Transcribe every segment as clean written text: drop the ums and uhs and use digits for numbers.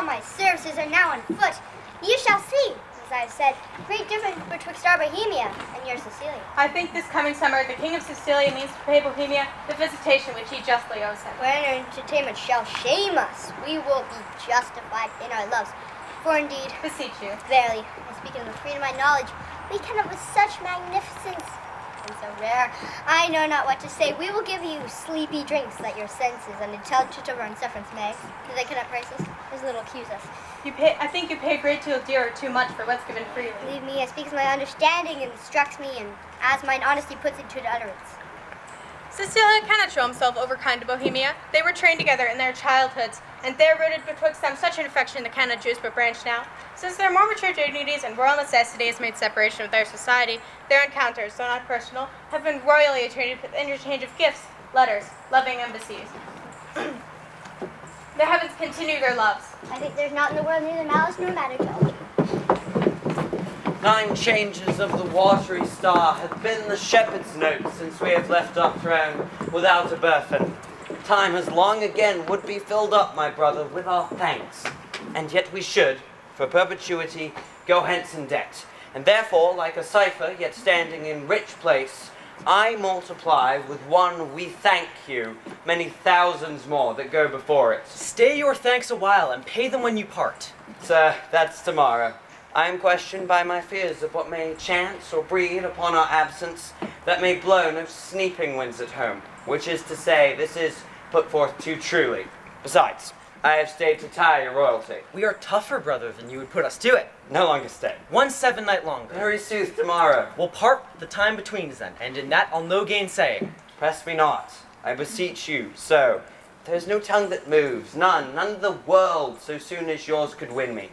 all my services are now on foot. You shall see, as I have said, great difference betwixt our Bohemia and your Sicilia. I think this coming summer the King of Sicilia means to pay Bohemia the visitation which he justly owes him. When our entertainment shall shame us, we will be justified in our loves. For indeed, Beseech you. verily, I speak in the freedom of my knowledge, we cannot with such magnificence and so rare, I know not what to say. We will give you sleepy drinks that your senses and intelligence of our sufferance may, because they cannot price us, as little accuse us. I think you pay a great deal dear or too much for what's given freely. Believe me, it speaks my understanding and instructs me, and as mine honesty puts it to the utterance. Cecilia cannot show himself overkind to Bohemia. They were trained together in their childhoods, and there rooted betwixt them such an affection that cannot choose but branch now. Since their more mature dignities and royal necessity has made separation of their society, their encounters, though not personal, have been royally attributed with interchange of gifts, letters, loving embassies. The heavens continue their loves. I think there's not in the world neither malice nor matter jealousy. 9 changes of the watery star hath been the shepherd's note since we have left our throne without a burthen. Time has long again would be filled up, my brother, with our thanks, and yet we should, for perpetuity, go hence in debt. And therefore, like a cipher, yet standing in rich place, I multiply with one we thank you many thousands more that go before it. Stay your thanks a while and pay them when you part. Sir, that's tomorrow. I am questioned by my fears of what may chance or breed upon our absence that may blow no sneaping winds at home, which is to say, this is put forth too truly. Besides, I have stayed to tire your royalty. We are tougher, brother, than you would put us to it. No longer stay. 1 7 night longer. Very sooth tomorrow. We'll part the time between us then, and in that I'll no gainsaying. Press me not, I beseech you, so. There's no tongue that moves, none of the world, so soon as yours could win me.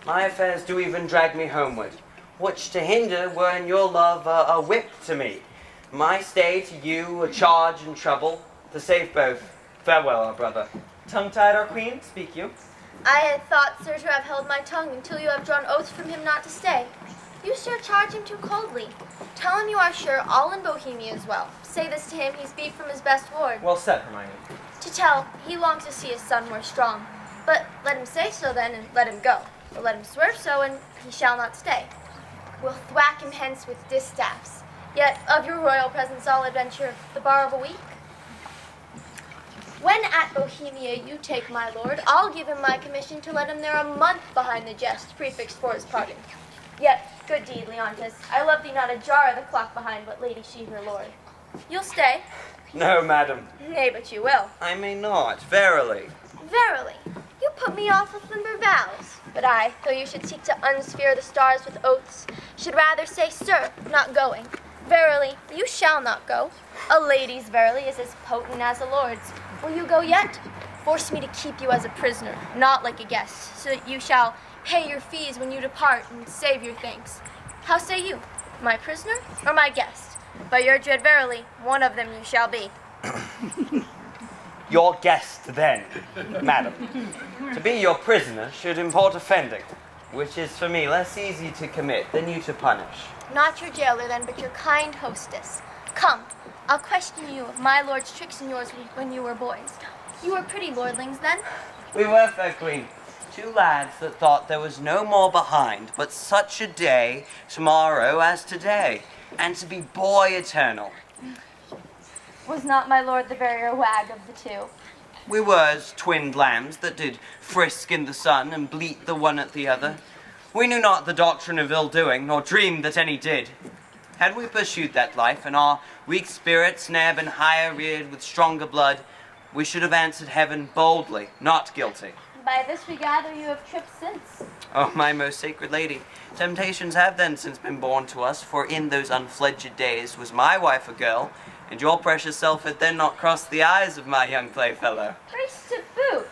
My affairs do even drag me homeward, which to hinder were in your love a whip to me. My stay to you a charge and trouble, to save both. Farewell, our brother. Tongue-tied, our queen, speak you. I had thought, sir, to have held my tongue until you have drawn oaths from him not to stay. You, sir, charge him too coldly. Tell him you are sure all in Bohemia is well. Say this to him, he speak from his best ward. Well said, Hermione. To tell, he longs to see his son more strong. But let him say so then, and let him go. Or let him swear so, and he shall not stay. We'll thwack him hence with distaffs. Yet of your royal presence I'll adventure the bar of a week. When at Bohemia you take my lord, I'll give him my commission to let him there a month behind the jest prefixed for his pardon. Yet, good deed, Leontes, I love thee not a jar of the clock behind, but lady she her lord. You'll stay? No, madam. Nay, but you will. I may not, verily. Verily, you put me off with limber vows. But I, though you should seek to unsphere the stars with oaths, should rather say, sir, not going. Verily, you shall not go. A lady's verily is as potent as a lord's. Will you go yet? Force me to keep you as a prisoner, not like a guest, so that you shall pay your fees when you depart and save your thanks. How say you, my prisoner or my guest? By your dread verily, one of them you shall be. Your guest, then, madam. To be your prisoner should import offending, which is for me less easy to commit than you to punish. Not your jailer, then, but your kind hostess. Come, I'll question you of my lord's tricks and yours when you were boys. You were pretty lordlings, then? We were, fair queen. 2 lads that thought there was no more behind but such a day tomorrow as today, and to be boy eternal. Was not my lord the verier wag of the two? We were as twinned lambs that did frisk in the sun and bleat the one at the other. We knew not the doctrine of ill-doing, nor dreamed that any did. Had we pursued that life, and our weak spirits ne'er been higher reared with stronger blood, we should have answered heaven boldly, not guilty. By this we gather you have tripped since. Oh, my most sacred lady, temptations have then since been born to us, for in those unfledged days was my wife a girl, and your precious self had then not crossed the eyes of my young playfellow. Grace to boot.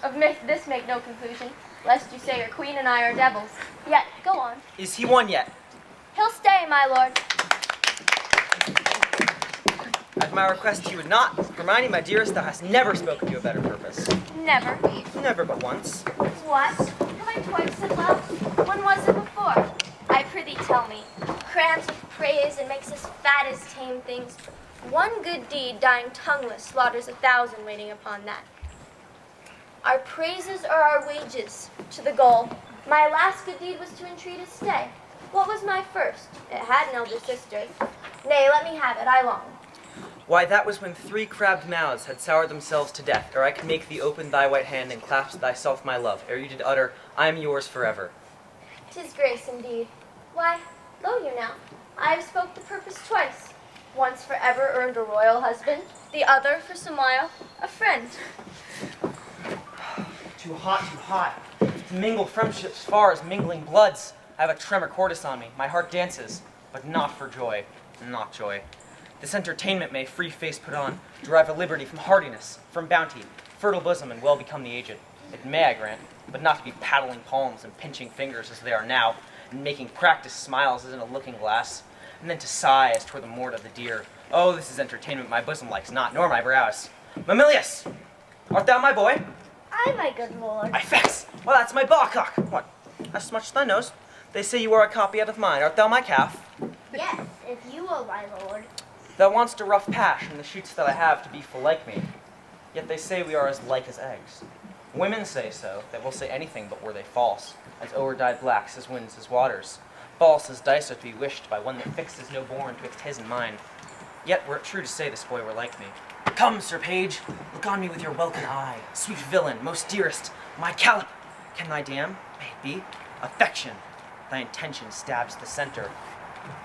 Of this make no conclusion, lest you say your queen and I are devils. Yet, go on. Is he one yet? He'll stay, my lord. At my request he would not. Hermione, my dearest, thou hast never spoken to a better purpose. Never. Never but once. What? Have I twice said love? When was it before? I prithee tell me. Crams with praise and makes us fat as tame things. One good deed, dying tongueless, slaughters 1,000 waiting upon that. Our praises are our wages to the goal. My last good deed was to entreat his stay. What was my first? It had an elder sister. Nay, let me have it, I long. Why, that was when 3 crabbed mouths had soured themselves to death, ere I could make thee open thy white hand and clasp thyself my love, ere you did utter, I am yours forever. 'Tis grace indeed. Why, lo you now, I have spoke the purpose twice. Once for ever earned a royal husband, the other for some while a friend. Too hot. To mingle friendships far as mingling bloods. I have a tremor cordis on me. My heart dances, but not for joy, not joy. This entertainment may free face put on, derive a liberty from hardiness, from bounty, fertile bosom, and well become the aged. It may, I grant, but not to be paddling palms and pinching fingers as they are now, and making practice smiles as in a looking glass, and then to sigh as toward the mort of the deer. Oh, this is entertainment my bosom likes not, nor my brows. Mamilius, art thou my boy? Aye, my good lord. I vex. Well, that's my bawcock. What? As much as thy nose. They say you are a copy out of mine. Art thou my calf? Yes, if you will, my lord. Thou want'st a rough pash, and the shoots that I have to be full like me. Yet they say we are as like as eggs. Women say so, that will say anything but were they false, as o'er-dyed blacks as winds as waters, false as dice are to be wished by one that fixes no bourne twixt his and mine. Yet were it true to say this boy were like me. Come, Sir Page, look on me with your welcome eye, sweet villain, most dearest, my callip. Can thy dam, may it be, affection, thy intention stabs the center.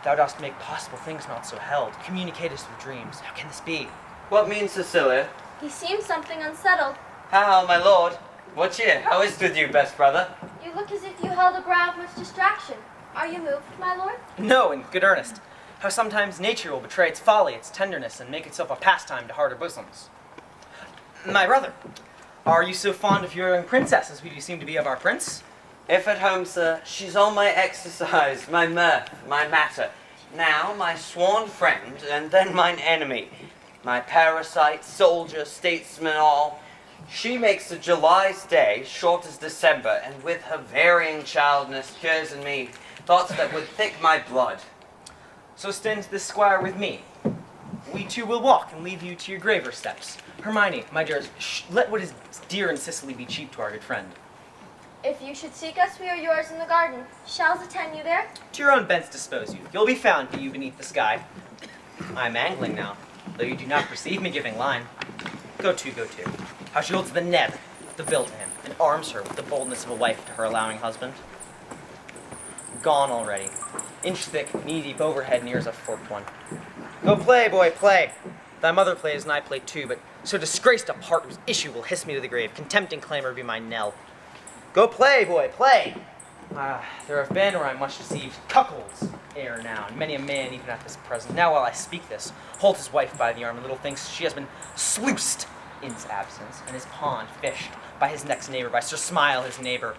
Thou dost make possible things not so held, communicatest with dreams. How can this be? What means Cecilia? He seems something unsettled. How, my lord? What cheer? How is it with you, best brother? You look as if you held a brow of much distraction. Are you moved, my lord? No, in good earnest. How sometimes nature will betray its folly, its tenderness, and make itself a pastime to harder bosoms. My brother, are you so fond of your young princess as we seem to be of our prince? If at home, sir, she's all my exercise, my mirth, my matter. Now my sworn friend, and then mine enemy. My parasite, soldier, statesman, all. She makes the July's day short as December, and with her varying childness cures in me thoughts that would thick my blood. So stands this squire with me. We two will walk and leave you to your graver steps. Hermione, my dearest, let what is dear in Sicily be cheap to our good friend. If you should seek us, we are yours in the garden. Shall attend you there? To your own bents dispose you. You'll be found, be you beneath the sky. I'm angling now, though you do not perceive me giving line. Go to. How she holds the neb, the bill to him, and arms her with the boldness of a wife to her allowing husband. Gone already. Inch thick, knee deep overhead, near as a forked one. Go play, boy, play. Thy mother plays and I play too, but so disgraced a part whose issue will hiss me to the grave. Contempt and clamor be my knell. Go play, boy, play. There have been, or I'm much deceived, cuckolds ere now, and many a man even at this present. Now while I speak this, holds his wife by the arm, and little thinks she has been sluiced in his absence, and his pond fished by his next neighbor, by Sir Smile, his neighbor.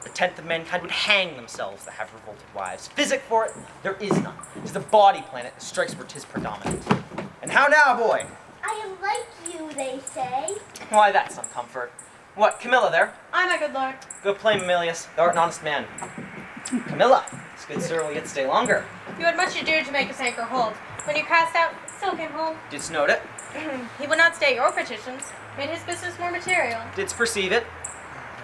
The tenth of mankind would hang themselves that have revolted wives. Physic for it, there is none. 'Tis the body planet that strikes where 'tis predominant. And how now, boy? I am like you, they say. Why, that's some comfort. What, Camilla there? Aye, my good lord. Go play, Mamilius. Thou art an honest man. Camilla, this good sir will yet stay longer. You had much ado to make us anchor hold. When you cast out, still came home. Didst note it? He would not stay your petitions. Made his business more material. Didst perceive it?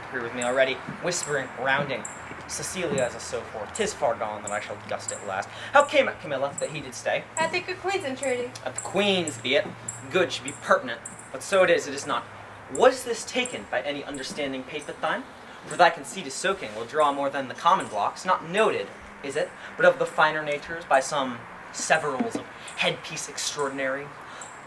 Agree with me already. Whispering, rounding. Cecilia as a so forth. 'Tis far gone that I shall gust at last. How came it, Camilla, that he did stay? At the good queen's entreaty. At the queen's be it. Good should be pertinent. But so it is not. Was this taken by any understanding papeth thine? For thy conceit is soaking will draw more than the common blocks, not noted, is it, but of the finer natures by some severals of headpiece extraordinary.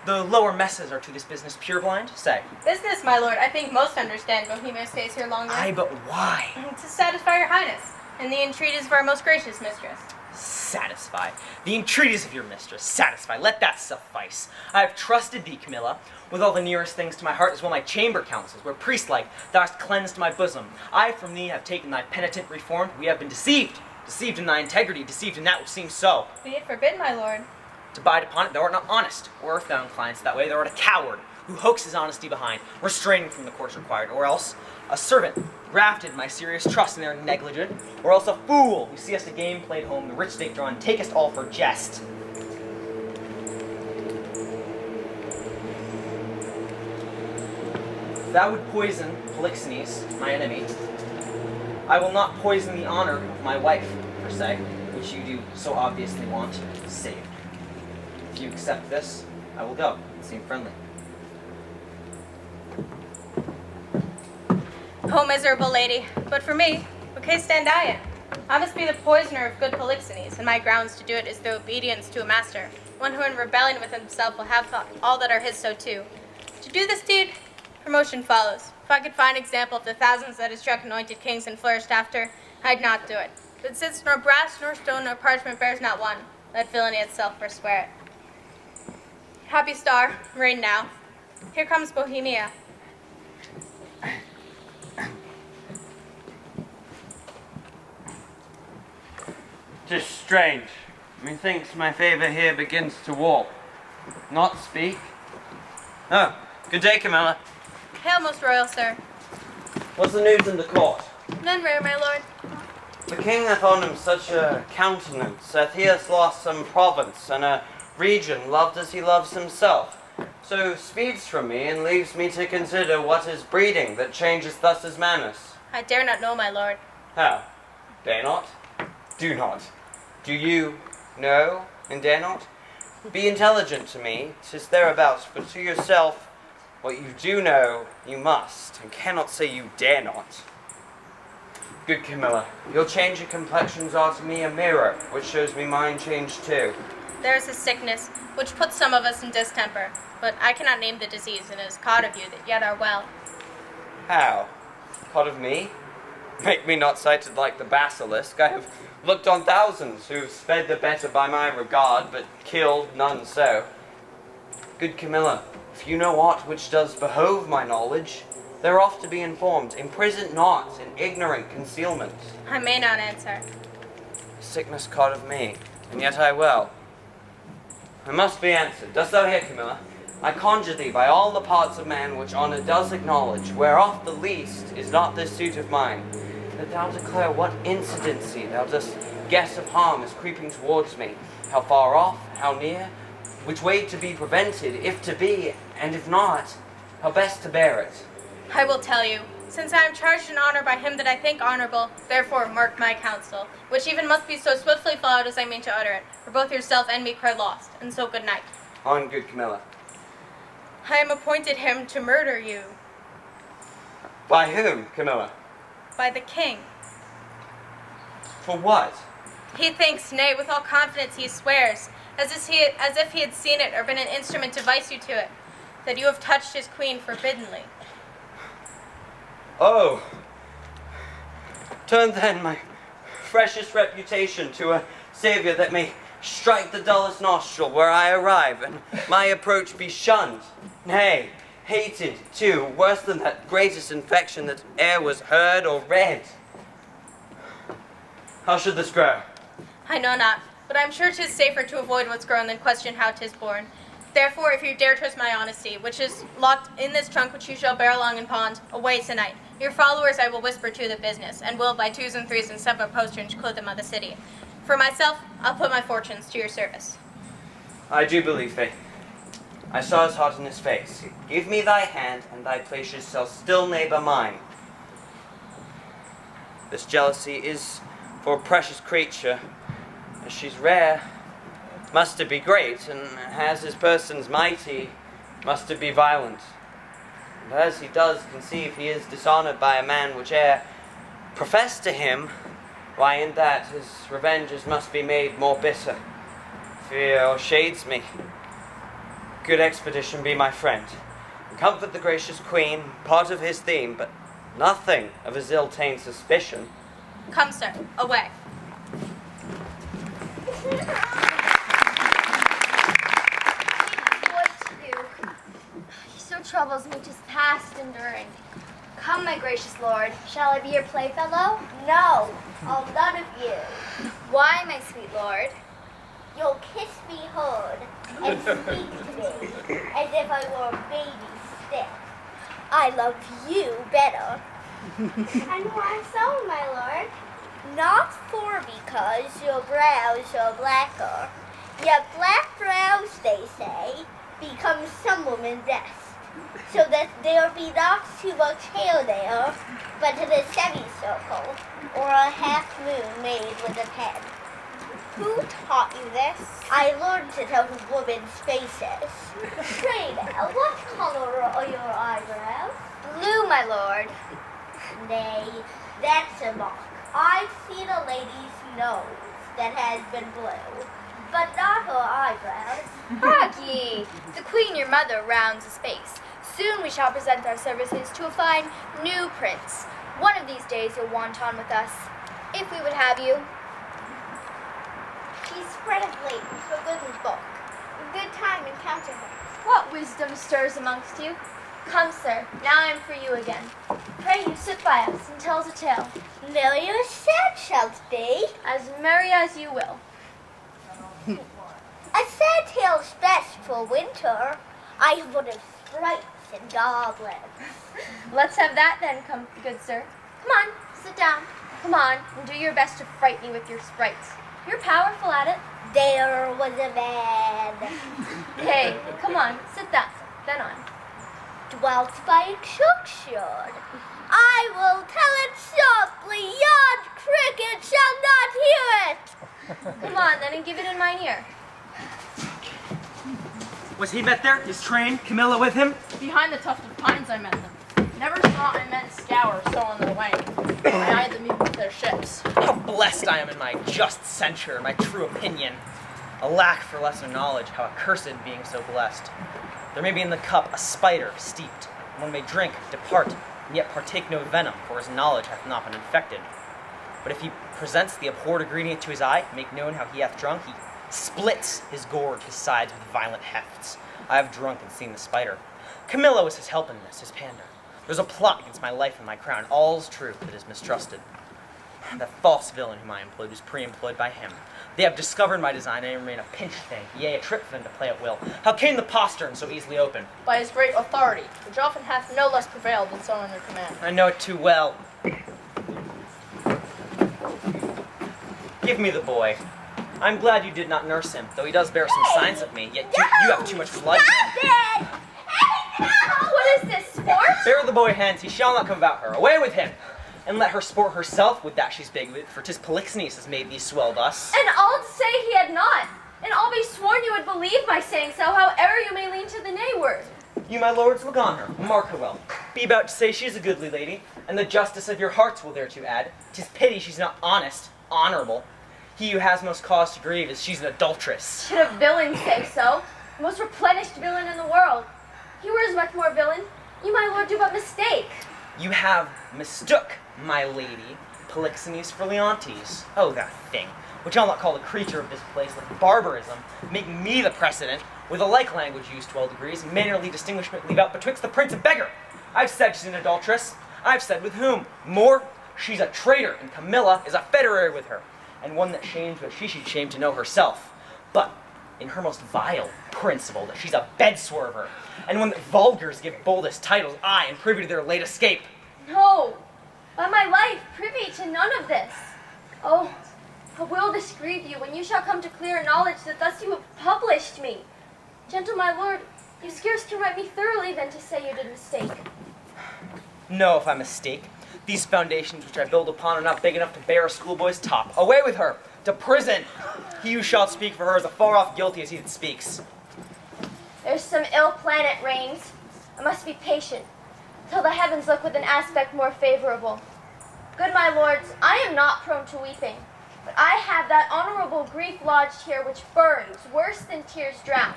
The lower messes are to this business purblind, say. Business, my lord, I think most understand Bohemia stays here longer. Aye, but why? To satisfy your highness, and the entreaties of our most gracious mistress. Satisfy. The entreaties of your mistress, satisfy. Let that suffice. I have trusted thee, Camilla, with all the nearest things to my heart, as well my chamber counsels, where priest-like thou hast cleansed my bosom. I from thee have taken thy penitent reformed. We have been deceived. Deceived in thy integrity, deceived in that which seems so. Be it forbid, my lord. To bide upon it, thou art not honest, or if thou inclinest that way, thou art a coward, who hoaxes his honesty behind, restraining from the course required, or else a servant, grafted my serious trust in their negligent, or else a fool, who seest a game played home, the rich stake drawn, takest all for jest. that would poison Polixenes, my enemy, I will not poison the honor of my wife, per se, which you do so obviously want saved. If you accept this, I will go and seem friendly. Oh, miserable lady, but for me, what case stand I in? I must be the poisoner of good Polixenes, and my grounds to do it is through obedience to a master, one who in rebellion with himself will have thought all that are his so too. To do this deed, promotion follows. If I could find example of the thousands that have struck anointed kings and flourished after, I'd not do it. But since nor brass, nor stone, nor parchment bears not one, let villainy itself forswear it. Happy star, reign now. Here comes Bohemia. 'Tis strange. Methinks my favour here begins to warp. Not speak. Oh, good day, Camilla. Hail, most royal sir. What's the news in the court? None rare, my lord. The king hath on him such a countenance, that he hath lost some province and a region loved as he loves himself. So speeds from me and leaves me to consider what is breeding that changes thus his manners. I dare not know, my lord. How? Dare not? Do not. Do you know and dare not? Be intelligent to me, 'tis thereabouts, but to yourself, what you do know, you must, and cannot say you dare not. Good Camilla, your change of complexions are to me a mirror, which shows me mine change too. There is a sickness, which puts some of us in distemper, but I cannot name the disease, and it is caught of you that yet are well. How? Part of me? Make me not sighted like the basilisk. I have looked on thousands who've sped the better by my regard, but killed none so. Good Camilla, if you know aught which does behove my knowledge, they're oft to be informed. Imprison not in ignorant concealment. I may not answer. Sickness caught of me, and yet I well. I must be answered. Dost thou hear, Camilla? I conjure thee by all the parts of man which honour does acknowledge, whereof the least is not this suit of mine, that thou declare what incidency thou dost guess of harm is creeping towards me, how far off, how near, which way to be prevented, if to be, and if not, how best to bear it. I will tell you, since I am charged in honor by him that I think honorable, therefore mark my counsel, which even must be so swiftly followed as I mean to utter it, for both yourself and me cry lost, and so good night. On, good Camilla. I am appointed him to murder you, By whom, Camilla? by the king. For what? He thinks, nay, with all confidence he swears, as if he had seen it or been an instrument to vice you to it, that you have touched his queen forbiddenly. Oh! Turn then my freshest reputation to a saviour that may strike the dullest nostril where I arrive, and my approach be shunned, nay, hated too, worse than that greatest infection that e'er was heard or read. How should this grow? I know not, but I am sure 'tis safer to avoid what's grown than question how 'tis born. Therefore, if you dare trust my honesty, which is locked in this trunk which you shall bear along in pond, away tonight. Your followers I will whisper to the business, and will by twos and threes and several posterns clothe them of the city. For myself, I'll put my fortunes to your service. I do believe thee. I saw his heart in his face. Give me thy hand, and thy places shall still neighbour mine. This jealousy is for a precious creature, as she's rare, must it be great, and as his person's mighty, must it be violent. And as he does conceive he is dishonoured by a man which e'er professed to him, why in that his revenges must be made more bitter. Fear o'ershades me. Good expedition be my friend. Comfort the gracious queen, part of his theme, but nothing of his ill-tained suspicion. Come, sir, away. What to do? He so troubles me, just past enduring. Come, my gracious lord. Shall I be your playfellow? No, I'll none of you. Why, my sweet lord? You'll kiss me hard and speak to me as if I were a baby stick. I love you better. And why so, my lord? Not for because your brows are blacker. Yet black brows, they say, become some woman's best. so that there be not too much hair there, but in a semicircle, or a half moon made with a pen. Who taught you this? I learned it out of women's faces. Pray now, what color are your eyebrows? Blue, my lord. Nay, that's a mock. I've seen a lady's nose that has been blue, but not her eyebrows. Hark ye! The queen, your mother, rounds the space. Soon we shall present our services to a fine new prince. One of these days you'll want on with us, if we would have you. She spread of late her little book. Good time encounter her. What wisdom stirs amongst you? Come, sir, now I am for you again. Pray you sit by us and tell us a tale, Merry or sad shalt be. as merry as you will. A sad tale's best for winter. I would have sprites and goblins. Let's have that then, good sir. Come on, sit down. Come on, and do your best to frighten me with your sprites. You're powerful at it. There was a man Hey, come on, sit down. Then on. dwelt by a churchyard. I will tell it softly. Yon cricket shall not hear it. Come on, then, and give it in mine ear. Was he met there? His train? Camilla with him? Behind the tuft of pines I met them. Never saw I men scour so on their way. I eyed them even with their ships. How blessed I am in my just censure, my true opinion. Alack for lesser knowledge, how accursed being so blessed. There may be in the cup a spider steeped, and one may drink, depart, and yet partake no venom, for his knowledge hath not been infected. But if he presents the abhorred ingredient to his eye, make known how he hath drunk, he splits his gorge, his sides with violent hefts. I have drunk and seen the spider. Camilla was his help in this, his pander. There's a plot against my life and my crown. All's true that is mistrusted. That false villain whom I employed was pre-employed by him. They have discovered my design, and I remain a pinch thing, yea, a trick for them to play at will. How came the postern so easily open? By his great authority, which often hath no less prevailed than so under command. I know it too well. Give me the boy. I'm glad you did not nurse him, though he does bear some signs of me, yet you have too much blood. Stop it! Hey, no! What is this, sport? Bear the boy hence, he shall not come about her. Away with him! And let her sport herself with that she's big with, for 'tis Polixenes has made thee swell thus. And all to say he had not. And I'll be sworn you would believe my saying so, however you may lean to the nay word. You, my lords, look on her, mark her well. Be about to say she's a goodly lady, and the justice of your hearts will thereto add. 'Tis pity she's not honest, honorable. He who has most cause to grieve is she's an adulteress. Should a villain say so? The most replenished villain in the world. He were as much more villain. You, my lord, do but mistake. You have mistook, my lady, Polixenes for Leontes. Oh, that thing, which I'll not call the creature of this place, like barbarism, make me the precedent, with a like language used 12 degrees, and mannerly distinguishment leave out betwixt the prince and beggar. I've said she's an adulteress. I've said with whom? More, she's a traitor, and Camilla is a federary with her, and one that shames what she should shame to know herself. But in her most vile principle, that she's a bed swerver, and one that vulgars give boldest titles, aye, and privy to their late escape. No, by my life, privy to none of this. Oh, how will this grieve you when you shall come to clear knowledge that thus you have published me? Gentle my lord, you scarce can write me thoroughly than to say you did mistake. No, if I mistake. These foundations which I build upon are not big enough to bear a schoolboy's top. Away with her! To prison! He who shall speak for her is as far off guilty as he that speaks. There's some ill planet reigns. I must be patient, till the heavens look with an aspect more favorable. Good my lords, I am not prone to weeping, but I have that honorable grief lodged here which burns worse than tears drown.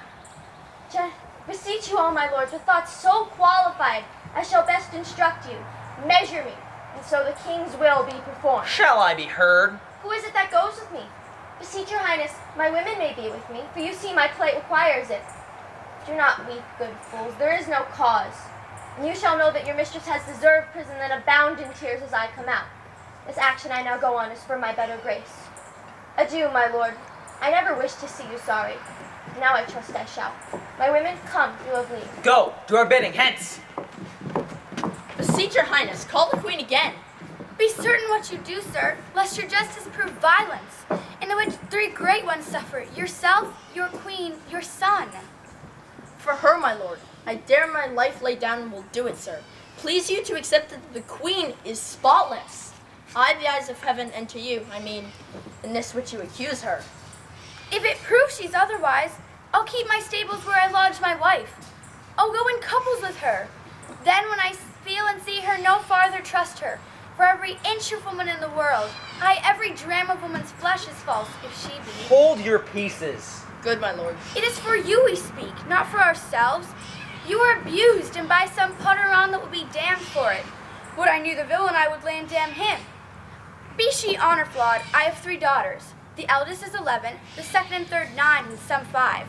Beseech you all, my lords, with thoughts so qualified as shall best instruct you, measure me, and so the king's will be performed. Shall I be heard? Who is it that goes with me? Beseech your highness, my women may be with me, for you see my plight requires it. Do not weep, good fools, there is no cause. And you shall know that your mistress has deserved prison and abound in tears as I come out. This action I now go on is for my better grace. Adieu, my lord. I never wished to see you sorry. Now I trust I shall. My women, come, you have leave. Go, do our bidding, hence! Beseech your highness, call the queen again. Be certain what you do, sir, lest your justice prove violence, in the which 3 great ones suffer, yourself, your queen, your son. For her, my my lord. I dare my life lay down and will do it, sir. Please you to accept that the queen is spotless. I, the eyes of heaven, and to you, I mean, in this which you accuse her. If it proves she's otherwise, I'll keep my stables where I lodge my wife. I'll go in couples with her. Then when I feel and see her, no farther trust her. For every inch of woman in the world, aye, every dram of woman's flesh is false, if she be. Hold your pieces. Good, my lord. It is for you we speak, not for ourselves. You are abused, and by some putter on that will be damned for it. Would I knew the villain, I would land damn him. Be she honor flawed, I have 3 daughters. The eldest is 11, the second and third 9, and some 5.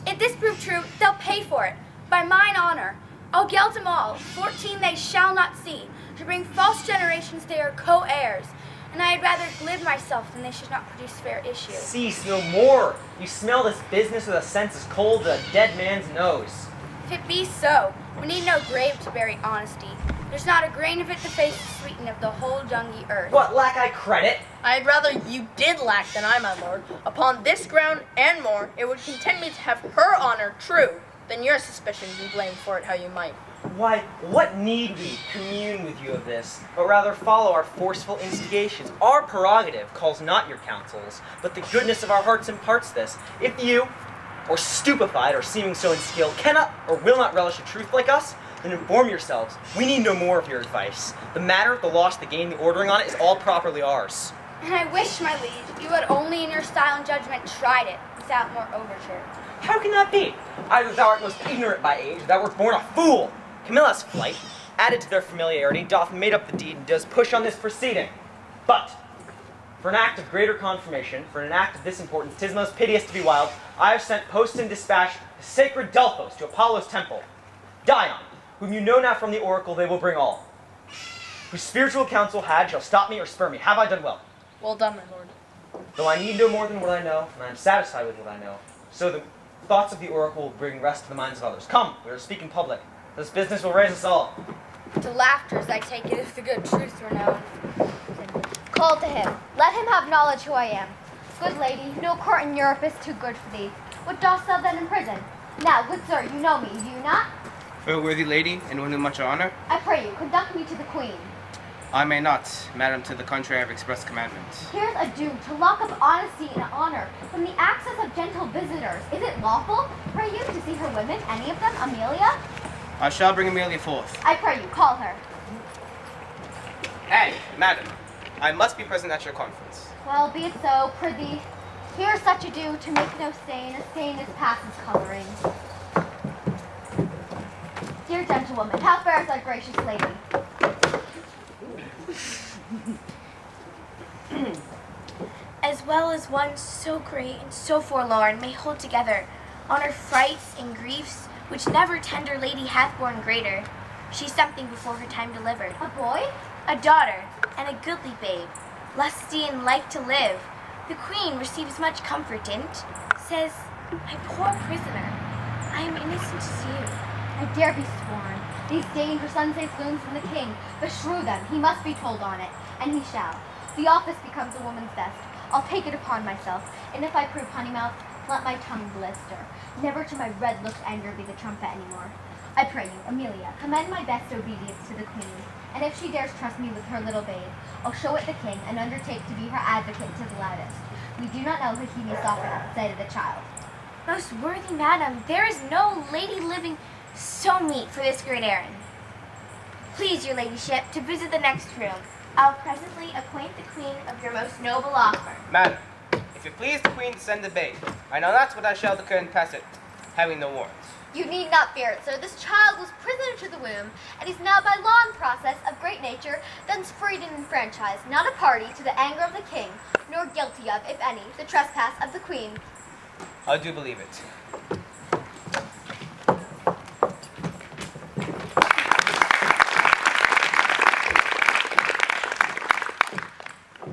If this prove true, they'll pay for it. By mine honor, I'll geld them all. 14 they shall not see. To bring false generations, they are co-heirs. And I had rather glib myself than they should not produce fair issue. Cease no more. You smell this business with a sense as cold as a dead man's nose. If it be so, we need no grave to bury honesty. There's not a grain of it to face the sweeten of the whole dungy earth. What, lack I credit? I'd rather you did lack than I, my lord. Upon this ground and more, it would content me to have her honor true, than your suspicion be blamed for it how you might. Why, what need we commune with you of this, but rather follow our forceful instigations? Our prerogative calls not your counsels, but the goodness of our hearts imparts this. If you, or stupefied or seeming so unskilled, cannot or will not relish a truth like us, then inform yourselves. We need no more of your advice. The matter, the loss, the gain, the ordering on it is all properly ours. And I wish, my liege, you had only in your style and judgment tried it, without more overture. How can that be? Either thou art most ignorant by age, or thou wert born a fool. Camilla's flight, added to their familiarity, doth made up the deed and does push on this proceeding. But, for an act of greater confirmation, for an act of this importance, 'tis most piteous to be wild, I have sent post and dispatch the sacred Delphos to Apollo's temple. Dion, whom you know now from the oracle, they will bring all. Whose spiritual counsel had shall stop me or spur me. Have I done well? Well done, my lord. Though I need no more than what I know, and I am satisfied with what I know, so the thoughts of the oracle will bring rest to the minds of others. Come, we are speaking public. This business will raise us all. To laughters I take it if the good truth were known. Call to him. Let him have knowledge who I am. Good lady, no court in Europe is too good for thee. What dost thou then in prison? Now, good sir, you know me, do you not? Fair worthy lady, and one who much honor, I pray you, conduct me to the queen. I may not, madam, to the contrary I have expressed commandment. Here's a doom to lock up honesty and honor from the access of gentle visitors. Is it lawful, pray you, to see her women, any of them, Amelia? I shall bring Amelia forth. I pray you, call her. And, madam, I must be present at your conference. Well, be it so, prithee. Here's such ado to make no stain, a stain is past its coloring. Dear gentlewoman, how fares our gracious lady? As well as one so great and so forlorn may hold together on her frights and griefs, which never tender lady hath borne greater. She's something before her time delivered. A boy? A daughter, and a goodly babe, lusty and like to live. The queen receives much comfort in't, says, my poor prisoner, I am innocent as you. I dare be sworn. These dangerous unsafe loons from the king, beshrew them, he must be told on it, and he shall. The office becomes a woman's best. I'll take it upon myself, and if I prove honeymouth, let my tongue blister. Never to my red-looked anger be the trumpet anymore. I pray you, Amelia, commend my best obedience to the queen, and if she dares trust me with her little babe, I'll show it the king and undertake to be her advocate to the loudest. We do not know who he may soften at the sight of the child. Most worthy madam, there is no lady living so meet for this great errand. Please, your ladyship, to visit the next room. I'll presently acquaint the queen of your most noble offer. Madam, if it please the queen to send the babe, I know not what I shall declare and pass it, having no warrant. You need not fear it, sir. This child was prisoner to the womb, and is now by law and process of great nature, thence freed and enfranchised, not a party to the anger of the king, nor guilty of, if any, the trespass of the queen. I do believe it.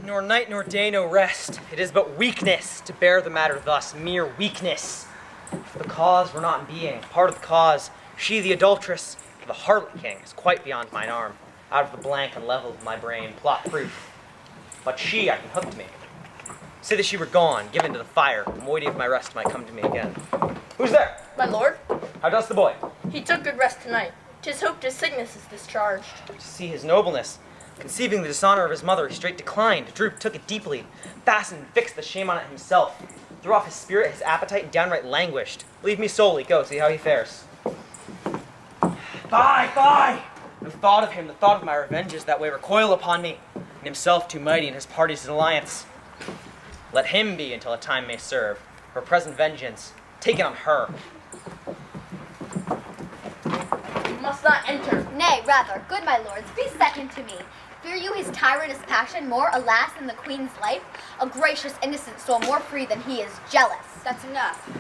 Nor night nor day no rest. It is but weakness to bear the matter thus, mere weakness. For the cause were not in being. Part of the cause, she the adulteress, for the harlot king, is quite beyond mine arm. Out of the blank and level of my brain, plot proof. But she I can hook to me. Say that she were gone, given to the fire, the moiety of my rest might come to me again. Who's there? My lord? How does the boy? He took good rest tonight. 'Tis hoped his sickness is discharged. To see his nobleness. Conceiving the dishonor of his mother, he straight declined. Droop took it deeply, fastened and fixed the shame on it himself. Threw off his spirit, his appetite, and downright languished. Leave me solely, go, see how he fares. Fie! The thought of him, the thought of my revenges that way recoil upon me, and himself too mighty in his party's alliance. Let him be until a time may serve, for present vengeance, taken on her. You must not enter. Nay, rather, good my lords, be second to me. Fear you his tyrannous passion more, alas, than the queen's life? A gracious, innocent soul, more free than he is jealous. That's enough.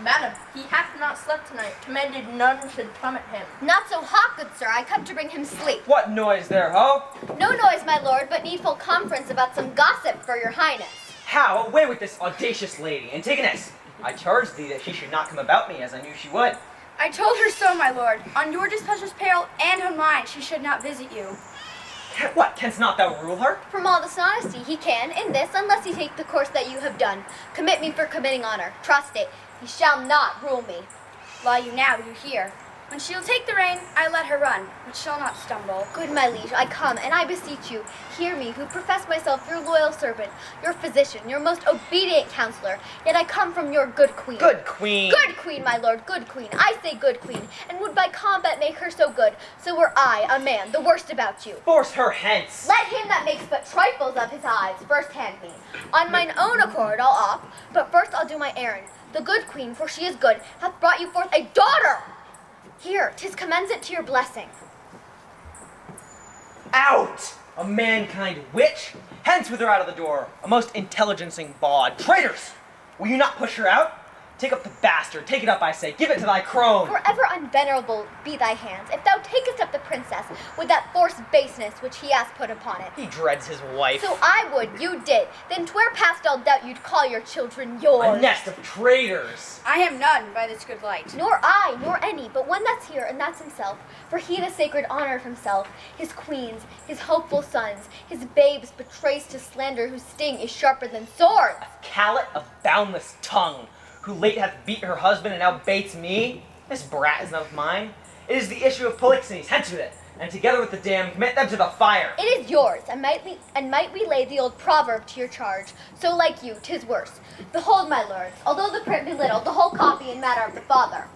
Madam, he hath not slept tonight. Commanded none should come at him. Not so hot, good sir, I come to bring him sleep. What noise there, ho? No noise, my lord, but needful conference about some gossip for your highness. How? Away with this audacious lady. Antigonus, I charged thee that she should not come about me, as I knew she would. I told her so, my lord. On your displeasure's peril and on mine, she should not visit you. What, canst not thou rule her? From all dishonesty he can, in this, unless he take the course that you have done. Commit me for committing honor. Trust it. He shall not rule me. While you now, you hear. When she'll take the rein, I let her run, but shall not stumble. Good my liege, I come, and I beseech you, hear me, who profess myself your loyal servant, your physician, your most obedient counselor, yet I come from your good queen. Good queen! Good queen, my lord, good queen. I say good queen, and would by combat make her so good, so were I, a man, the worst about you. Force her hence! Let him that makes but trifles of his eyes first hand me. On mine own accord I'll off, but first I'll do my errand. The good queen, for she is good, hath brought you forth a daughter. Here, 'tis commends it to your blessing. Out! A mankind witch? Hence with her out of the door, a most intelligencing bawd. Traitors! Will you not push her out? Take up the bastard, take it up, I say, give it to thy crone! Forever unvenerable be thy hands, if thou takest up the princess with that forced baseness which he hath put upon it. He dreads his wife. So I would, you did, then 'twere past all doubt you'd call your children yours. A nest of traitors! I am none by this good light. Nor I, nor any, but one that's here, and that's himself. For he the sacred honor of himself, his queens, his hopeful sons, his babes betrays to slander whose sting is sharper than swords. Callet of boundless tongue, who late hath beat her husband and now baits me? This brat is not of mine. It is the issue of Polixenes, hence with it, and together with the damned commit them to the fire. It is yours, and might we lay the old proverb to your charge, so like you, 'tis worse. Behold, my lords, although the print be little, the whole copy and matter of the father.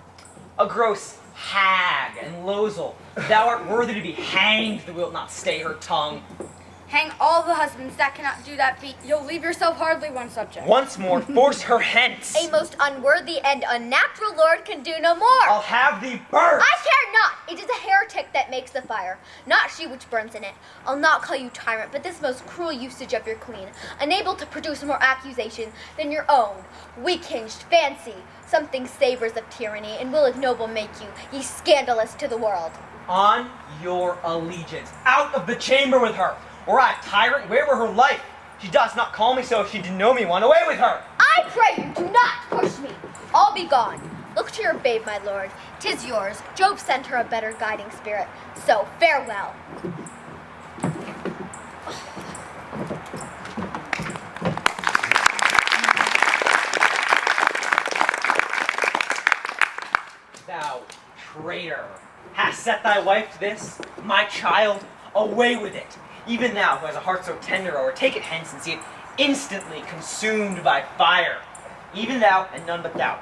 A gross hag and losel, thou art worthy to be hanged, thou wilt not stay her tongue. Hang all the husbands that cannot do that feat. You'll leave yourself hardly one subject. Once more, force her hence. A most unworthy and unnatural lord can do no more. I'll have thee burnt. I care not. It is a heretic that makes the fire, not she which burns in it. I'll not call you tyrant, but this most cruel usage of your queen, unable to produce more accusation than your own, weak-hinged fancy. Something savors of tyranny, and will ignoble make you, ye scandalous to the world. On your allegiance. Out of the chamber with her. Were I a tyrant, where were her life? She does not call me so if she did know me one. Away with her! I pray you, do not push me. I'll be gone. Look to your babe, my lord. 'Tis yours. Jove sent her a better guiding spirit. So, farewell. Thou traitor, hast set thy wife to this? My child, away with it. Even thou, who has a heart so tender, or take it hence and see it instantly consumed by fire. Even thou, and none but thou.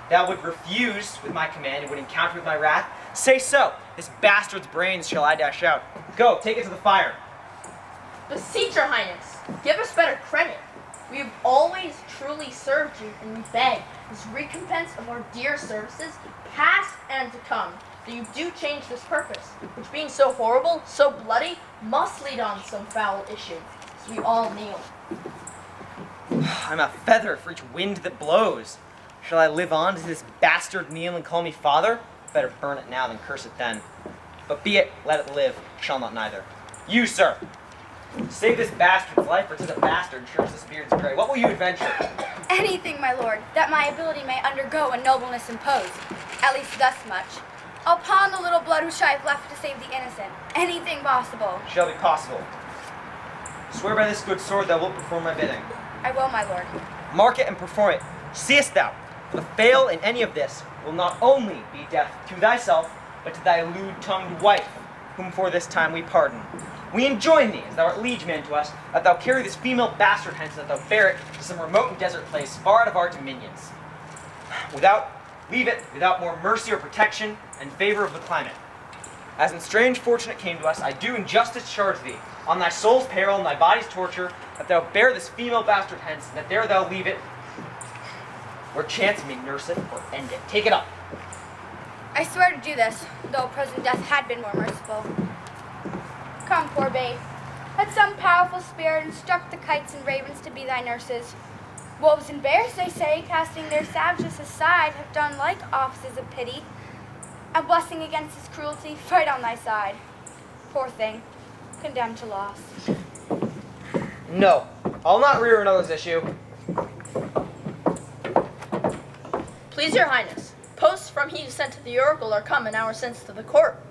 Thou would refuse with my command and would encounter with my wrath? Say so. This bastard's brains shall I dash out. Go, take it to the fire. Beseech your highness, give us better credit. We have always truly served you, and we beg, as recompense of our dear services, past and to come, that you do change this purpose, which being so horrible, so bloody, must lead on some foul issue. So we all kneel. I'm a feather for each wind that blows. Shall I live on to this bastard kneel and call me father? Better burn it now than curse it then. But be it, let it live, shall not neither. You, sir, save this bastard's life, for 'tis a bastard, sure as this beard's gray. What will you adventure? Anything, my lord, that my ability may undergo a nobleness imposed. At least thus much. I'll pawn the little blood which I have left to save the innocent. Anything possible. Shall be possible. Swear by this good sword thou wilt perform my bidding. I will, my lord. Mark it and perform it. Seest thou? For the fail in any of this will not only be death to thyself, but to thy lewd-tongued wife, whom for this time we pardon. We enjoin thee, as thou art liege man to us, that thou carry this female bastard hence, that thou bear it to some remote and desert place, far out of our dominions. Leave it without more mercy or protection and favor of the climate. As in strange fortune it came to us, I do in justice charge thee, on thy soul's peril and thy body's torture, that thou bear this female bastard hence, and that there thou leave it, where chance may nurse it or end it. Take it up. I swear to do this, though present death had been more merciful. Come, poor babe. Had some powerful spirit instruct the kites and ravens to be thy nurses. Wolves and bears, they say, casting their savageness aside, have done like offices of pity, and blessing against his cruelty, fight on thy side. Poor thing, condemned to loss. No, I'll not rear another's issue. Please your highness, posts from he who sent to the oracle are come an hour since to the court.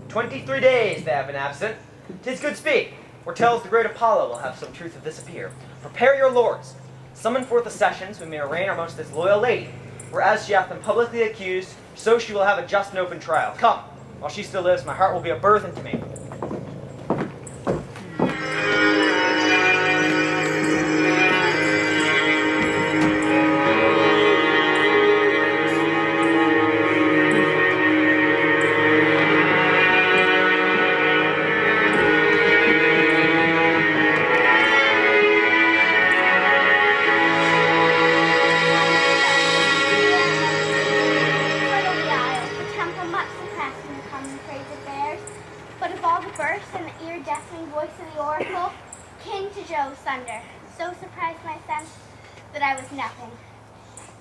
23 days they have been absent. 'Tis good speak, or tells the great Apollo will have some truth of this appear. Prepare your lords. Summon forth the sessions, we may arraign our most this loyal lady. For as she hath been publicly accused, so she will have a just and open trial. Come, while she still lives, my heart will be a burthen to me.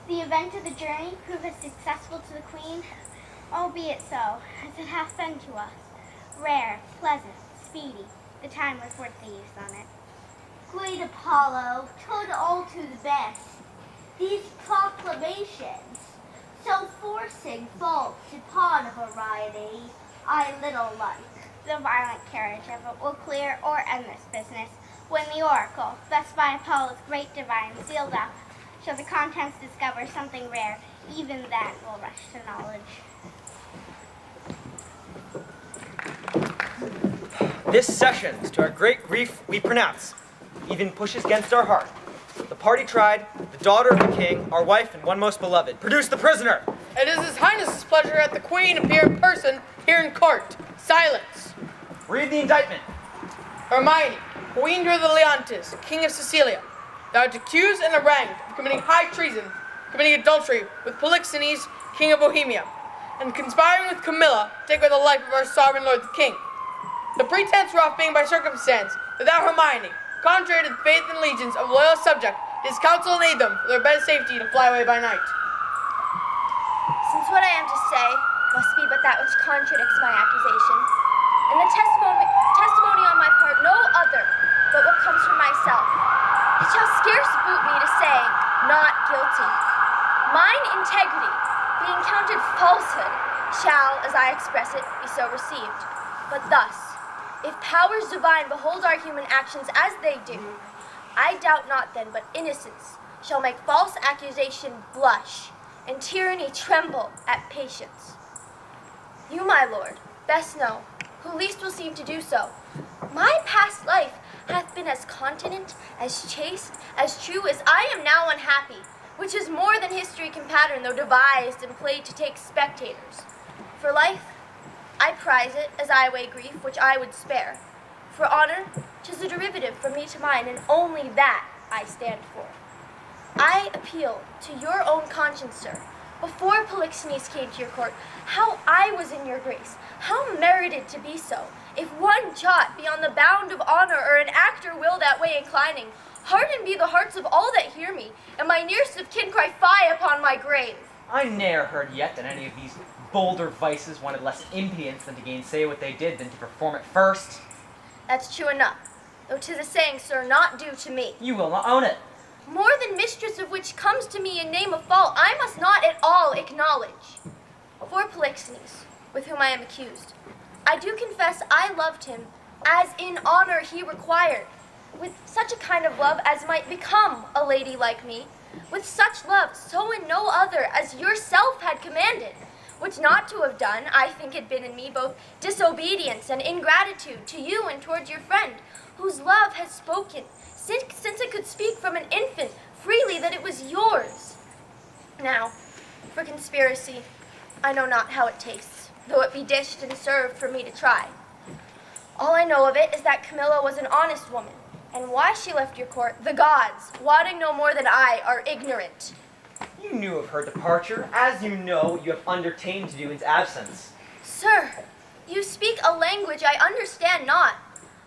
The event of the journey proved as successful to the Queen, albeit so, as it hath been to us. Rare, pleasant, speedy, the time was worth the use on it. Great Apollo, told all to the best. These proclamations, so forcing folks upon variety, I little like. The violent carriage of it will clear or end this business, when the oracle, thus by Apollo's great divine, sealed up, shall the contents discover something rare, even then will rush to knowledge. This sessions, to our great grief, we pronounce, even pushes against our heart. The party tried, the daughter of the king, our wife and one most beloved. Produce the prisoner! It is His Highness's pleasure that the Queen appear in person here in court. Silence! Read the indictment. Hermione, Queen of the Leontes, King of Sicilia, thou art accused and arraigned of committing high treason, committing adultery with Polixenes, King of Bohemia, and conspiring with Camilla to take away the life of our sovereign lord the king. The pretense wrought being by circumstance that thou, Hermione, contrary to the faith and allegiance of a loyal subject, didst counsel and aid them for their better safety to fly away by night. Since what I am to say must be but that which contradicts my accusation, and the testimony on my part no other but what comes from myself, it shall scarce boot me to say, not guilty. Mine integrity, being counted falsehood, shall, as I express it, be so received. But thus, if powers divine behold our human actions as they do, I doubt not then but innocence shall make false accusation blush, and tyranny tremble at patience. You, my lord, best know, who least will seem to do so. My past life hath been as continent, as chaste, as true as I am now unhappy, which is more than history can pattern, though devised and played to take spectators. For life, I prize it as I weigh grief, which I would spare. For honor, 'tis a derivative from me to mine, and only that I stand for. I appeal to your own conscience, sir. Before Polixenes came to your court, how I was in your grace, how merited to be so. If one jot beyond the bound of honor, or an actor will that way inclining, hardened be the hearts of all that hear me, and my nearest of kin cry fie upon my grave. I ne'er heard yet that any of these bolder vices wanted less impudence than to gainsay what they did than to perform it first. That's true enough, though 'tis a saying, sir, not due to me. You will not own it. More than mistress of which comes to me in name of fault, I must not at all acknowledge. For Polixenes, with whom I am accused, I do confess I loved him as in honor he required, with such a kind of love as might become a lady like me, with such love, so in no other as yourself had commanded. Which not to have done, I think had been in me both disobedience and ingratitude to you and towards your friend, whose love has spoken, since it could speak from an infant freely that it was yours. Now, for conspiracy, I know not how it tastes, though it be dished and served for me to try. All I know of it is that Camilla was an honest woman, and why she left your court, the gods, wotting no more than I, are ignorant. You knew of her departure, as you know what you have undertaken to do in his absence. Sir, you speak a language I understand not.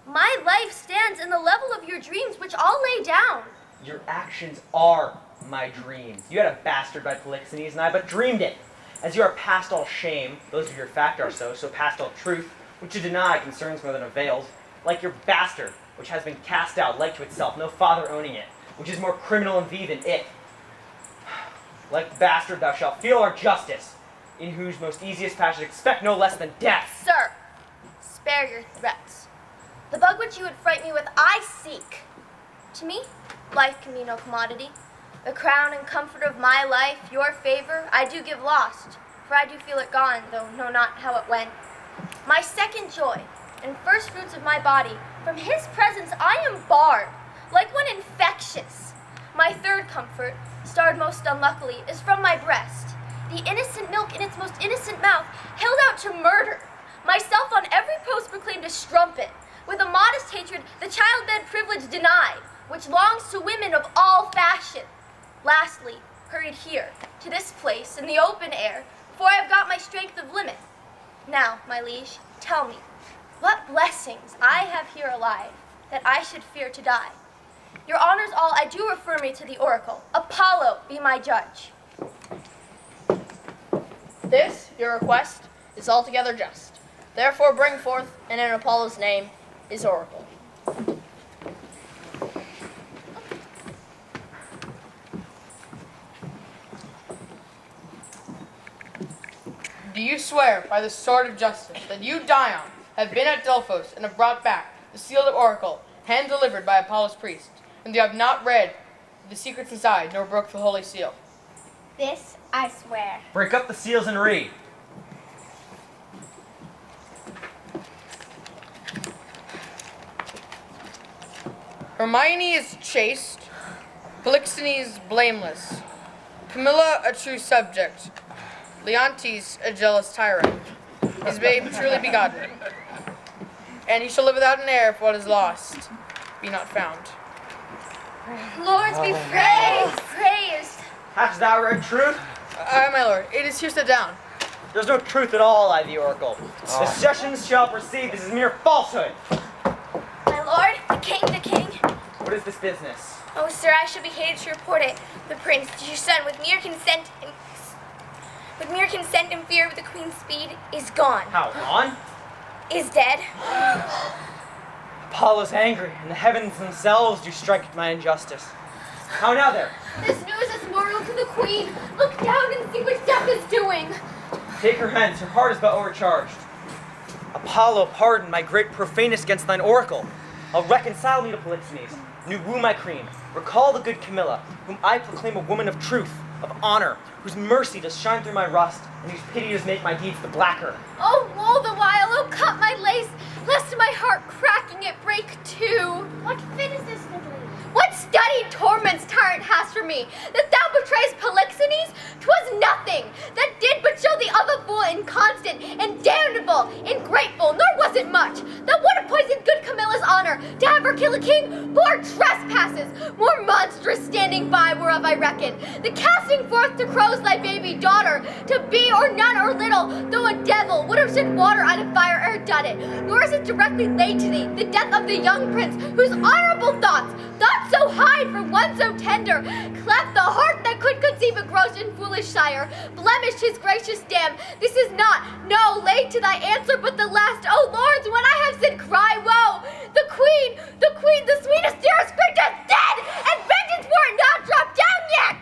My life stands in the level of your dreams, which I'll lay down. Your actions are my dreams. You had a bastard by Polixenes, and I but dreamed it. As you are past all shame, those of your fact are so past all truth, which to deny concerns more than avails, like your bastard, which has been cast out, like to itself, no father owning it, which is more criminal in thee than it. Like the bastard, thou shalt feel our justice, in whose most easiest passion expect no less than death. Sir, spare your threats. The bug which you would fright me with, I seek. To me, life can be no commodity. The crown and comfort of my life, your favor, I do give lost, for I do feel it gone, though know not how it went. My second joy, and first fruits of my body, from his presence I am barred, like one infectious. My third comfort, starred most unluckily, is from my breast, the innocent milk in its most innocent mouth, held out to murder. Myself on every post proclaimed a strumpet, with a modest hatred the childbed privilege denied, which longs to women of all fashion. Lastly, hurried here, to this place, in the open air, for I have got my strength of limit. Now, my liege, tell me, what blessings I have here alive, that I should fear to die? Your honors all, I do refer me to the oracle. Apollo be my judge. This, your request, is altogether just. Therefore bring forth, and in Apollo's name, his oracle. Do you swear by the sword of justice that you, Dion, have been at Delphos and have brought back the sealed oracle, hand-delivered by Apollo's priest, and you have not read the secrets inside, nor broke the holy seal? This I swear. Break up the seals and read. Hermione is chaste, Polixenes blameless, Camilla a true subject, Leontes a jealous tyrant, his babe truly begotten, and he shall live without an heir if what is lost be not found. Lords be praised, praised. Hast thou read truth? Aye, my lord, it is here set down. There's no truth at all, I the oracle. The sessions shall proceed. This is mere falsehood. My lord, the king. What is this business? Oh, sir, I shall be hated to report it. The prince, your son, with mere consent and fear of the queen's speed, is gone. How, gone? Is dead. Apollo's angry, and the heavens themselves do strike at my injustice. How now there? This news is mortal to the queen. Look down and see what death is doing. Take her hence, her heart is but overcharged. Apollo, pardon my great profaneness against thine oracle. I'll reconcile me to Polixenes, new woo my queen. Recall the good Camilla, whom I proclaim a woman of truth, of honor, whose mercy does shine through my rust, and whose pity does make my deeds the blacker. Oh, woe the while, oh, cut my lace, lest my heart cracking it break too. What fit is this, Fiddly? What studied torments tyrant hast for me, that thou betrayest Polixenes? 'Twas nothing, that did but show the other fool inconstant, and damnable, ingrateful, nor was it much, that would have poisoned good Camilla's honor, to have her kill a king, for trespasses, more monstrous standing by whereof I reckon, the casting forth to crows thy baby daughter, to be or none or little, though a devil would have shed water out of fire ere done it, nor is it directly laid to thee, the death of the young prince, whose honorable thoughts so high for one so tender, cleft the heart that could conceive a gross and foolish sire, blemished his gracious dam. This is not, no, laid to thy answer, but the last. O lords, when I have said, cry woe. The queen, the sweetest, dearest creature is dead, and vengeance for it not dropped down yet.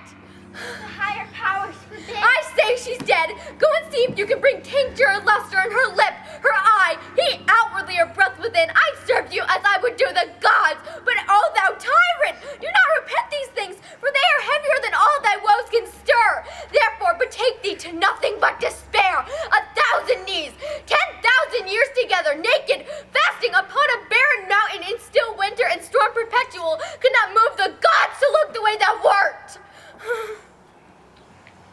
The higher powers forbid. I say she's dead. Go and see if you can bring tincture and luster in her lip, her eye, he outwardly, her breath within. I served you as I would do the gods. But, oh, thou tyrant, do not repent these things, for they are heavier than take thee to nothing but despair. 1,000 knees, 10,000 years together, naked, fasting upon a barren mountain in still winter and storm perpetual, could not move the gods to look the way thou wert.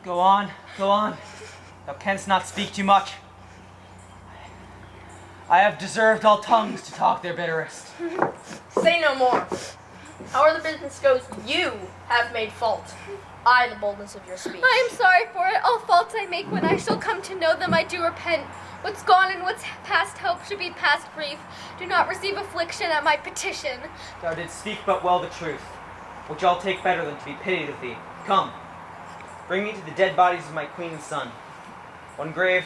Go on, go on. Thou canst not speak too much. I have deserved all tongues to talk their bitterest. Say no more. However the business goes, you have made fault. I the boldness of your speech. I am sorry for it. All faults I make, when I shall come to know them, I do repent. What's gone and what's past help should be past grief. Do not receive affliction at my petition. Thou didst speak but well the truth, which I'll take better than to be pitied of thee. Come, bring me to the dead bodies of my queen and son. One grave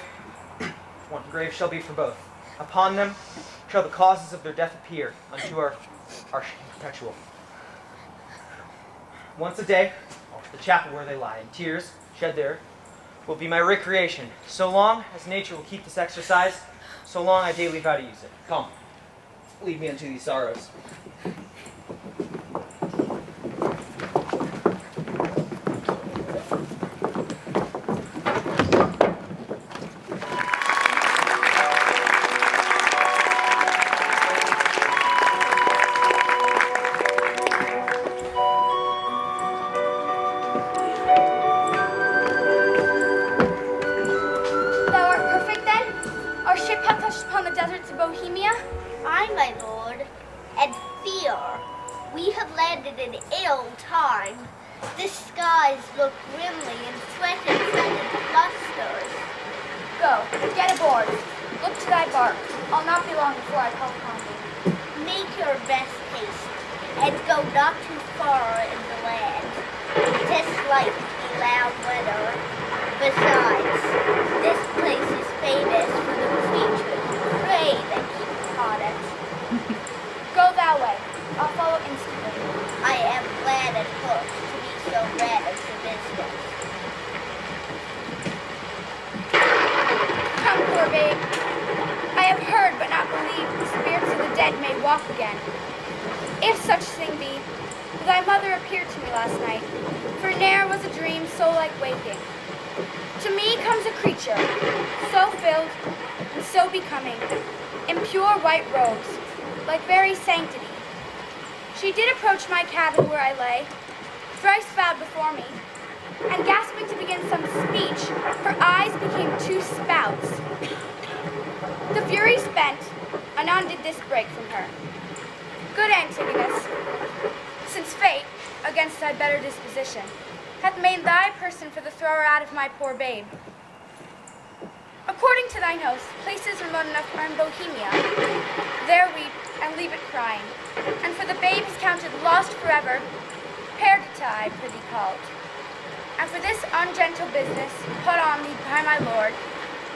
shall be for both. Upon them shall the causes of their death appear unto our perpetual. Once a day, I'll to the chapel where they lie, and tears shed there will be my recreation. So long as nature will keep this exercise, so long I daily vow to use it. Come, lead me unto these sorrows. Thou art perfect then? Our ship hath touched upon the deserts of Bohemia? Aye, my lord, and fear. We have landed in ill time. The skies look grimly and sweat and clusters. Go, get aboard. Look to thy bark. I'll not be long before I call upon thee. Make your best haste, and go not too far in the land. 'Tis like the loud weather. Besides, this place is famous for the creatures prey that keep upon it. Go that way. I'll follow instantly. I am glad and hooked to be so red of the business. Come, poor babe. I have heard but not believed the spirits of the dead may walk again. If such thing be, thy mother appeared to me last night, for ne'er was a dream so like waking. To me comes a creature, so filled and so becoming, in pure white robes, like very sanctity. She did approach my cabin where I lay, thrice bowed before me, and gasping to begin some speech, her eyes became two spouts. The fury spent, anon did this break from her. Good Antigonus, since fate, against thy better disposition, hath made thy person for the thrower out of my poor babe. According to thine oath, places remote enough are in Bohemia. There weep and leave it crying, and for the babe is counted lost forever, perdita I prithee called. And for this ungentle business put on thee by my lord,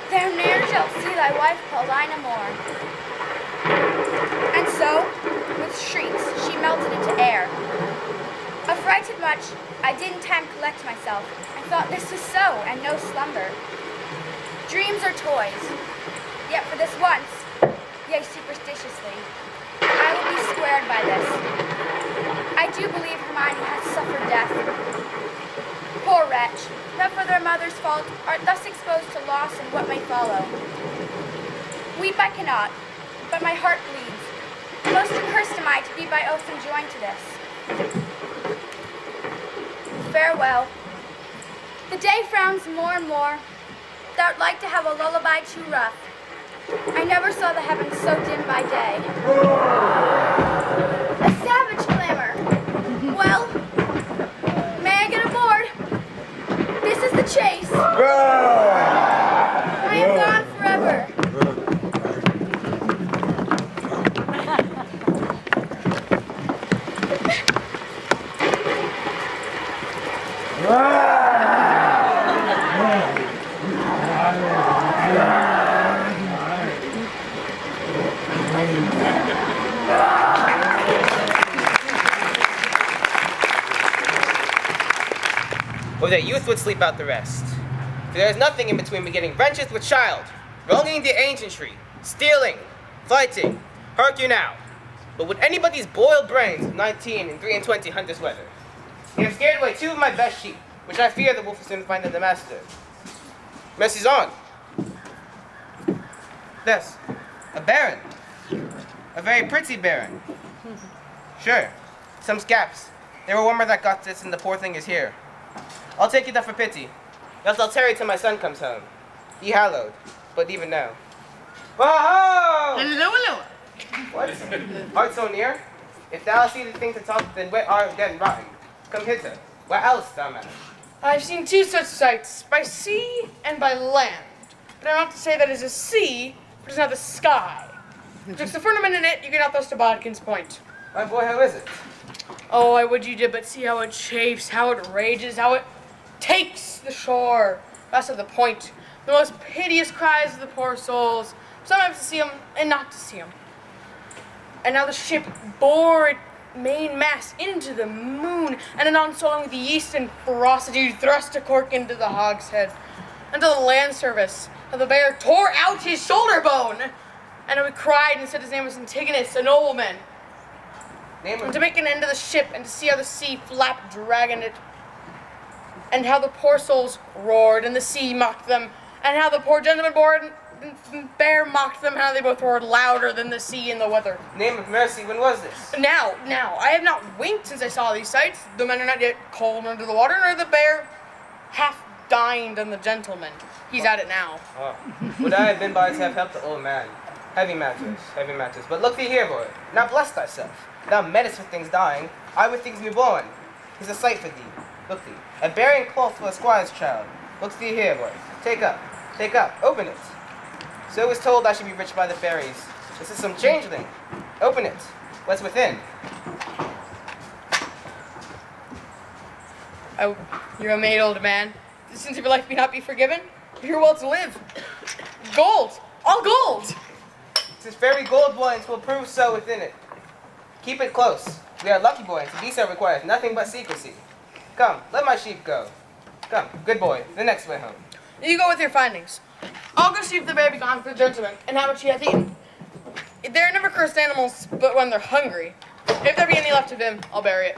thou ne'er shalt see thy wife called I no more. And so, with shrieks, she melted into air. Affrighted much, I did in time collect myself, and thought this was so, and no slumber. Dreams are toys, yet for this once, yea, superstitiously, I will be squared by this. I do believe Hermione has suffered death. Poor wretch, not for their mother's fault, art thus exposed to loss and what may follow. Weep I cannot, but my heart bleeds. Most accursed am I to be by oath enjoined to this. Farewell. The day frowns more and more. Thou'rt like to have a lullaby too rough. I never saw the heavens so dim by day. A savage clamor. Well, may I get aboard? This is the chase. I am gone forever. Or that youth would sleep out the rest. For there is nothing in between begetting wretches with child, wronging the ancientry, stealing, fighting. Hark you now. But would anybody's boiled brains of 19 and 23 hunt this weather? They have scared away two of my best sheep, which I fear the wolf will soon find in the master. Mercy's on. Yes, a baron. A very pretty baron. Sure, some scaps. They were warmer that got this, and the poor thing is here. I'll take it up for pity. Else I'll tarry till my son comes home. He hallowed, but even now. Whoa! Hello, hello. What? Art so near? If thou see the thing to talk, then where art then rotten? Come hither. Where else, thou man? I've seen two such sights, by sea and by land. But I'm not to say that is a sea, but it's not the sky. Just the firmament in it, you get out thus to Bodkin's Point. My boy, how is it? Oh, I would you did but see how it chafes, how it rages, how it takes the shore. That's at the point. The most piteous cries of the poor souls. Sometimes to see 'em and not to see 'em. And now the ship bore its main mast into the moon, and anon swelling with the yeast and ferocity thrust a cork into the hogshead. Unto the land service, how the bear tore out his shoulder bone, and how he cried and said his name was Antigonus, a nobleman. And to make an end of the ship, and to see how the sea flapped dragging it, and how the poor souls roared, and the sea mocked them, and how the poor gentleman and bear mocked them, how they both roared louder than the sea in the weather. Name of mercy, when was this? Now, I have not winked since I saw these sights. The men are not yet cold under the water, nor the bear half dined on the gentleman. He's at it now. Oh. Would I have been by to have helped the old man? Heavy matters, heavy matters. But look thee here, boy. Now bless thyself. Thou meddest with things dying, I with things newborn. Here's a sight for thee. Look thee. A bearing cloth for a squire's child. Look thee here, boy. Take up, open it. So was told I should be rich by the fairies. This is some changeling. Open it. What's within? Oh, you're a maid, old man. The sins of your life may not be forgiven. You're well to live. Gold! All gold! This very gold, boy, and 'twill prove so within it. Keep it close. We are lucky, boy, and to be so requires nothing but secrecy. Come, let my sheep go. Come, good boy, the next way home. You go with your findings. I'll go see if the bear be gone for the gentleman, and how much he hath eaten. There are never cursed animals but when they're hungry. If there be any left of him, I'll bury it.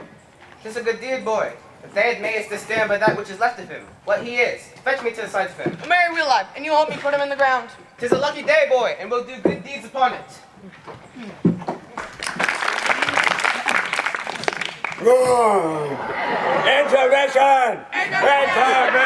'Tis a good deed, boy. If they had made us to stand by that which is left of him, what he is, fetch me to the sight of him. A merry wheel lad, and you help me put him in the ground. 'Tis a lucky day, boy, and we'll do good deeds upon it. Intermission! Intermission!